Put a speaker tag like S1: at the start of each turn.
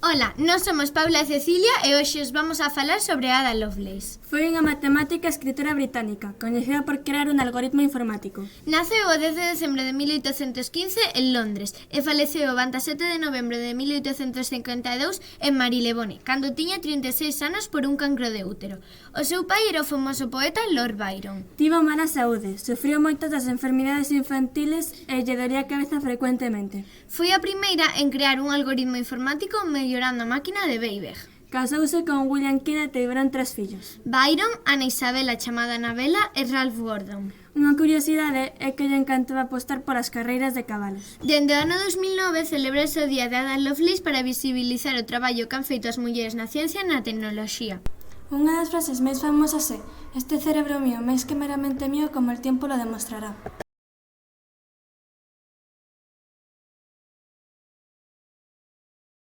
S1: Ola, nós somos Paula e Cecilia e hoxe os vamos a falar sobre Ada Lovelace.
S2: Foi unha matemática e escritora británica, coñecida por crear un algoritmo informático.
S1: Naceu o 10 de decembro de 1815 en Londres e faleceu o 27 de novembro de 1852 en Marylebone, cando tiña 36 anos por un cancro de útero. O seu pai era o famoso poeta Lord Byron.
S2: Tivo mala saúde, sufriu moitas das enfermidades infantiles e lle dolía a cabeza frecuentemente.
S1: Foi a primeira en crear un algoritmo informático mellorando a máquina de Babbage.
S2: Casouse con William Keane e tiveron 3 fillos.
S1: Byron, Ana Isabela chamada Anabela e Ralph Gordon.
S2: Unha curiosidade é que lle encantaba apostar polas carreiras de cabalos.
S1: Dende o ano 2009 celebrase o Día de Ada Lovelace para visibilizar o traballo que han feito as mulleres na ciencia e na tecnoloxía.
S2: Unha das frases máis famosas é: "Este cerebro mío, máis que meramente mío, como el tiempo lo demostrará".